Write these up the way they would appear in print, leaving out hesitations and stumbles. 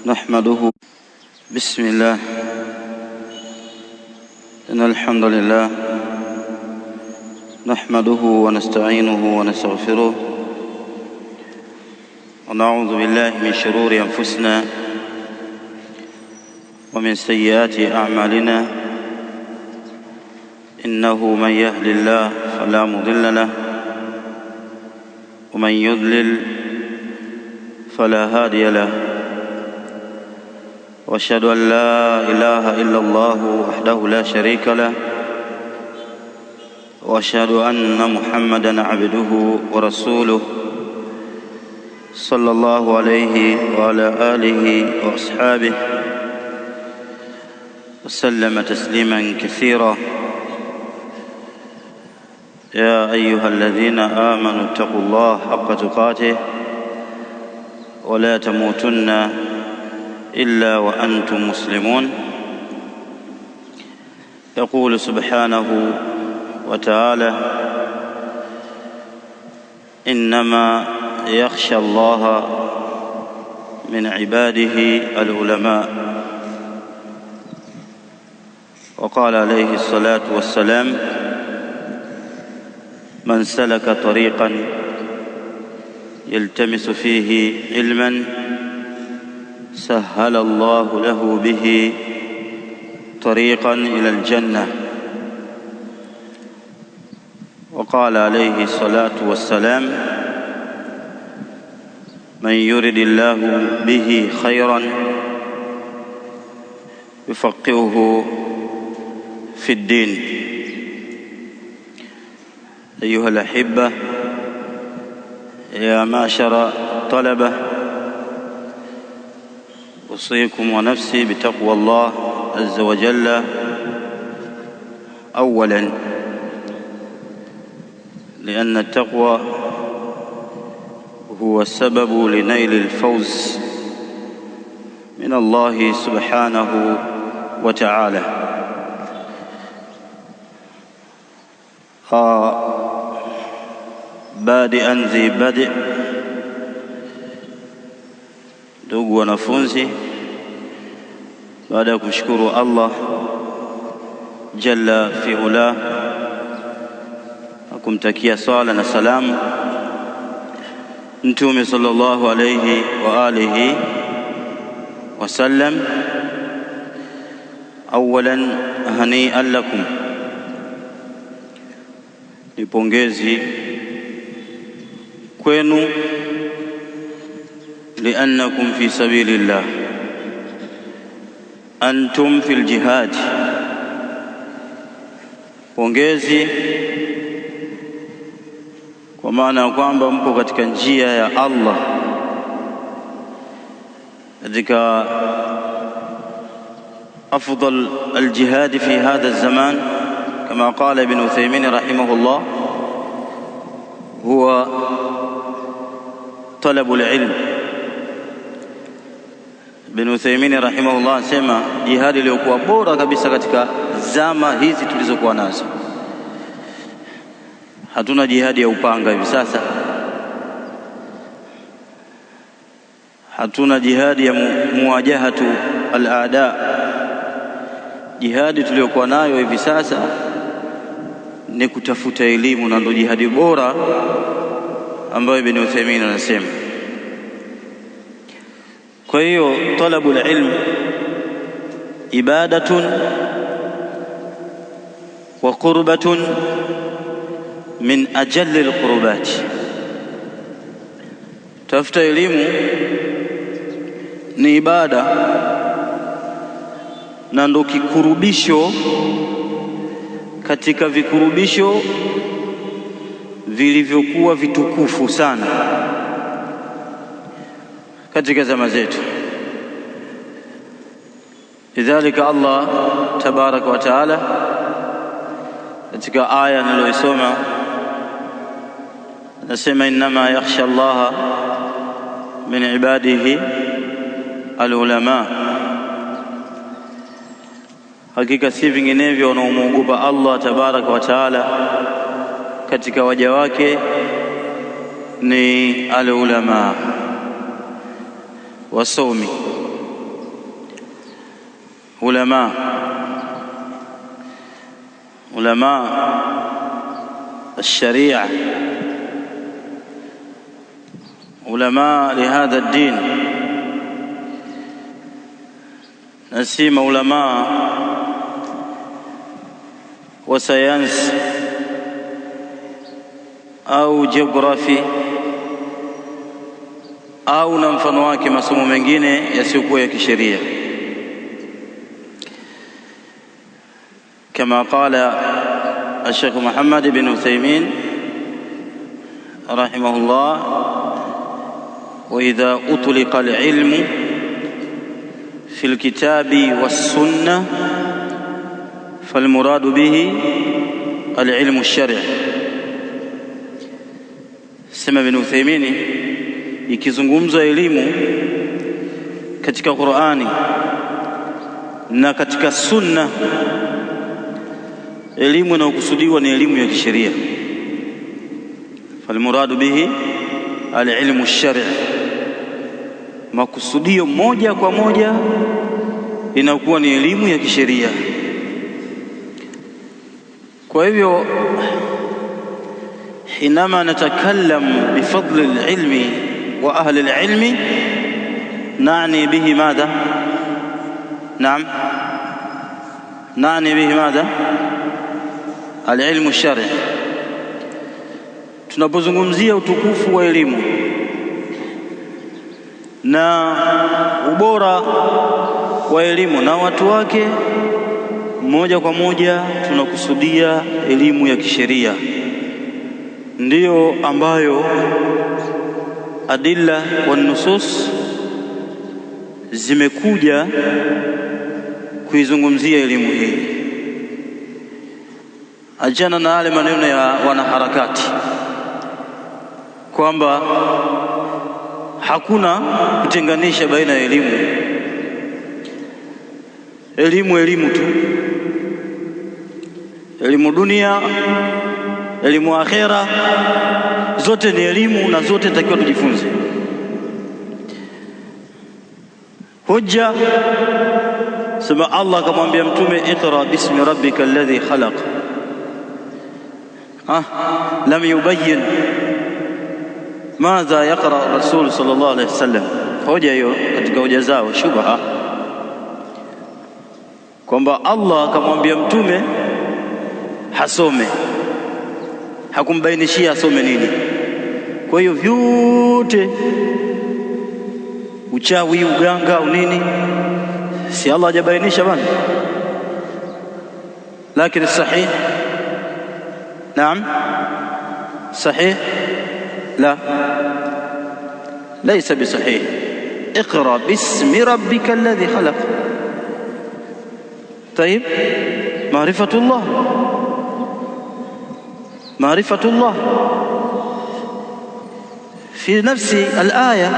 نحمده. بسم الله. إن الحمد لله نحمده ونستعينه ونستغفره ونعوذ بالله من شرور أنفسنا ومن سيئات أعمالنا. إنه من يهد الله فلا مضل له ومن يضلل فلا هادي له. وأشهد أن لا إله إلا الله وحده لا شريك له وأشهد أن محمدًا عبده ورسوله صلى الله عليه وعلى آله وأصحابه وسلم تسليمًا كثيرًا. يا أيها الذين آمنوا اتقوا الله حق تقاته ولا تموتن إلا وأنتم مسلمون. يقول سبحانه وتعالى: إنما يخشى الله من عباده العلماء. وقال عليه الصلاة والسلام: من سلك طريقا يلتمس فيه علما سهل الله له به طريقا إلى الجنة. وقال عليه الصلاة والسلام: من يرد الله به خيرا يفقهه في الدين. أيها الأحبة، يا معشر الطلبة، أوصيكم ونفسي بتقوى الله عز وجل أولا، لأن التقوى هو السبب لنيل الفوز من الله سبحانه وتعالى. بادئا ذي بدء. Ndugu wanafunzi, baada ya kumshukuru Allah jalla fi ula na kumtakia sala na salamu Mtume sallallahu alayhi wa alihi wasallam, awalan hani'an lakum, ni pongezi kwenu, liannakum fi sabilillah, antum fil jihad. Pongezi kwa maana ya kwamba mpo katika njia ya Allah, katika afdal aljihad fi hadha alzaman, kama qala Ibn Uthaymin rahimahullah, huwa talabul ilm. Ibn Uthaymin rahimahullah asema jihadi iliyokuwa bora kabisa katika zama hizi tulizokuwa nazo. Hatuna jihadi ya upanga hivi sasa, hatuna jihadi ya muwajahatu al-aada. Jihadi tuliyokuwa nayo hivi sasa ni kutafuta elimu, na ndio jihadi bora ambayo Ibn Uthaymin anasema. Kwa hiyo talabul ilm ibadatun wa qurbatun min ajalli alqurbat. Tafuta elimu ni ibada na ndo kikurubisho katika vikurubisho vilivyokuwa vitukufu sana katika zama zetu. Lidhalika Allah tabaraka wa taala katika aya niliyosoma anasema, innama yakhsha Allah min ibadihi alulama, hakika si vinginevyo wanaomwogopa Allah tabaraka wa taala katika waja wake ni alulama, wasomi. علماء الشريعة، علماء لهذا الدين، نسيم علماء وساينس au geography au na mfano wake masomo mengine yasiyokuwa ya kisheria. Kama qala Sheikh Muhammad ibn Uthaymeen rahimahullah, wa idha utliqa al-ilmu fi al-kitabi was-sunnah falmuradu bihi al-ilmu ash-shar'i. Sema Ibn Uthaymeen, ikizungumzwa elimu katika Qur'ani na katika sunna, elimu inayokusudiwa ni elimu ya kisheria. Falmuradu bihi alilmu ash-shar'i, makusudio moja kwa moja inakuwa ni elimu ya kisheria. Kwa hivyo حينما نتكلم بفضل العلم وأهل العلم نعني به ماذا؟ نعم، نعني به ماذا؟ العلم الشرعي. tunapozungumzia utukufu wa elimu na ubora wa elimu na watu wake, moja kwa moja tunakusudia elimu ya kisheria, ndiyo ambayo adilla wa nusus zimekuja kuizungumzia elimu hii. Ajana na yale maneno ya wanaharakati kwamba hakuna kutenganisha baina ya elimu tu, elimu dunia, elimu akhera, zote ni elimu na zote takiwa tujifunze. Hujja sema Allah akamwambia mtume, iqra bismi rabbika alladhi khalaq. Lam yubayyin madha yaqra rasul sallallahu alayhi wasallam. Hoja hiyo katika hoja zao shubha, kwamba Allah akamwambia mtume hasome, hakumbainishia asome nini. Kwa hiyo vyote uchawi, uganga au nini, si Allah hajabainisha bana. Lakini sahih, naam sahih, la laysa bisahih. اقرأ باسم ربك الذي خلق. طيب، معرفة الله في نفس الآية،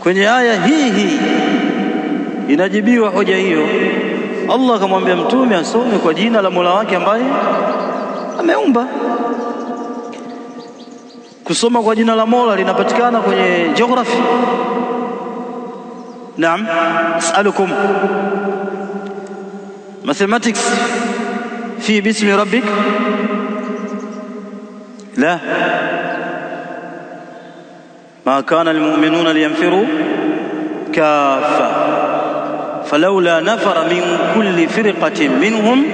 kwenye aya hii inajibiwa hoja hiyo. Allah akamwambia mtume asome kwa jina la Mola wake ambaye ameumba. Kusoma kwa jina la Mola linapatikana kwenye geography. Naam, as'alukum mathematics fi bismi rabbik, la ma kana almu'minuna liyanfiru kaffa falawla nafara min kulli firqatin minhum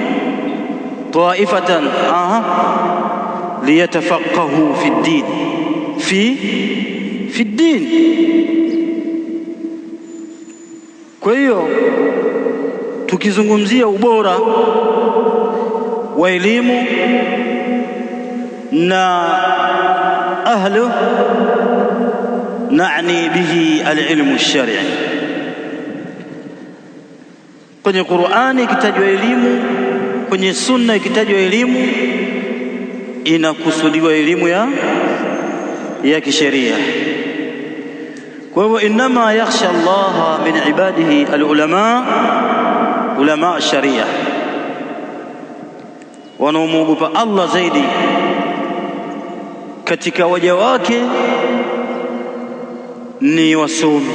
ta'ifatan liyatafaqahu fi ad-din fi ad-din. Kwa hiyo tukizungumzia ubora wa elimu na ahlu, na'ni bihi al-ilmu ash-shar'i. Kwenye Qur'ani ikitajwa elimu, kwenye sunna ikitajwa elimu, inakusudiwa elimu ya kisheria. Kwa hivyo inma yakhsha Allah min ibadihi al-ulama ash-sharia, wanaomwogopa Allah zaidi katika waja wake ni wasomi.